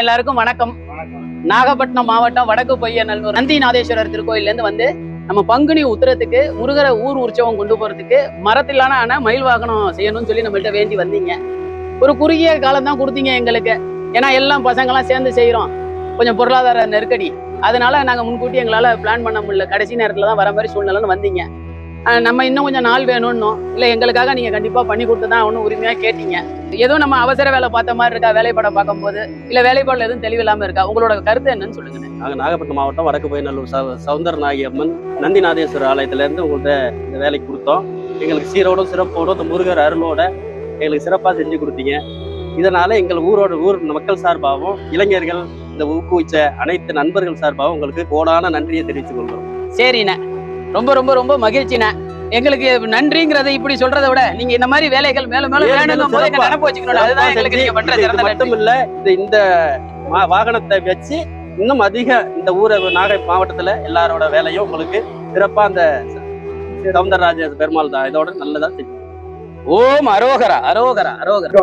எல்லாருக்கும் வணக்கம். நாகப்பட்டினம் மாவட்டம் வடக்கு பொய்யநல்லூர் நந்திநாதேஸ்வரர் திருக்கோயிலேருந்து வந்து நம்ம பங்குனி உத்திரத்துக்கு முருகரை ஊர் உற்சவம் கொண்டு போறதுக்கு மரத்திலான மயில் வாகனம் செய்யணும்னு சொல்லி நம்மள்ட்ட வேண்டி வந்தீங்க. ஒரு குறுகிய காலம் தான் கொடுத்தீங்க எங்களுக்கு. ஏன்னா எல்லாம் பசங்கள்லாம் சேர்ந்து செய்கிறோம், கொஞ்சம் பொருளாதார நெருக்கடி, அதனால நாங்கள் முன்கூட்டி எங்களால் பிளான் பண்ண முடியல. கடைசி நேரத்தில் தான் வர மாதிரி சூழ்நிலைன்னு வந்தீங்க. நம்ம இன்னும் கொஞ்சம் நாள் வேணும்னோம். இல்லை எங்களுக்காக நீங்கள் கண்டிப்பாக பண்ணி கொடுத்து தான் ஒன்றும் உரிமையாக கேட்டீங்க. ஏதோ நம்ம அவசர வேலை பார்த்த மாதிரி இருக்கா வேலைப்பாடம் பார்க்கும்போது, இல்லை வேலைப்பாடில் எதுவும் தெளிவில்லாமல் இருக்கா? உங்களோட கருத்து என்னன்னு சொல்லுங்க. நாங்கள் நாகப்பட்டினம் மாவட்டம் வடக்கு பொய்யநல்லூர் சௌந்தரநாயகி அம்மன் நந்திநாதேஸ்வரர் ஆலயத்திலேருந்து உங்கள்கிட்ட இந்த வேலைக்கு கொடுத்தோம். எங்களுக்கு சீரோடும் சிறப்போடும் இந்த முருகர் அருளோட எங்களுக்கு சிறப்பாக செஞ்சு கொடுத்தீங்க. இதனால எங்கள் ஊர் மக்கள் சார்பாகவும் இளைஞர்கள் இந்த ஊக்குவிச்ச அனைத்து நண்பர்கள் சார்பாகவும் உங்களுக்கு கோடான நன்றியை தெரிவித்துக் கொள்கிறோம். சரிண்ணே, ரொம்ப ரொம்ப ரொம்ப மகிழ்ச்சிண்ணே. எங்களுக்கு நன்றிங்கிறத இப்படி சொல்றதை விட நீங்க இந்த மாதிரி வேலைகள் மேலும் மேலும் வேணுங்கும் போது எங்க நினைப்பு வச்சுக்கணும். அதுதான் எங்களுக்கு நீங்க பண்ற சிறந்த மட்டும் இல்ல, இந்த வாகனத்தை வச்சு இன்னும் அதிக இந்த நாகை மாவட்டத்துல எல்லாரோட வேலையும் உங்களுக்கு சிறப்பா அந்த சௌந்தரராஜ பெருமாள் தான் இதோட நல்லதா செய்யும். ஓம் அரோகரா அரோகரா அரோகரா.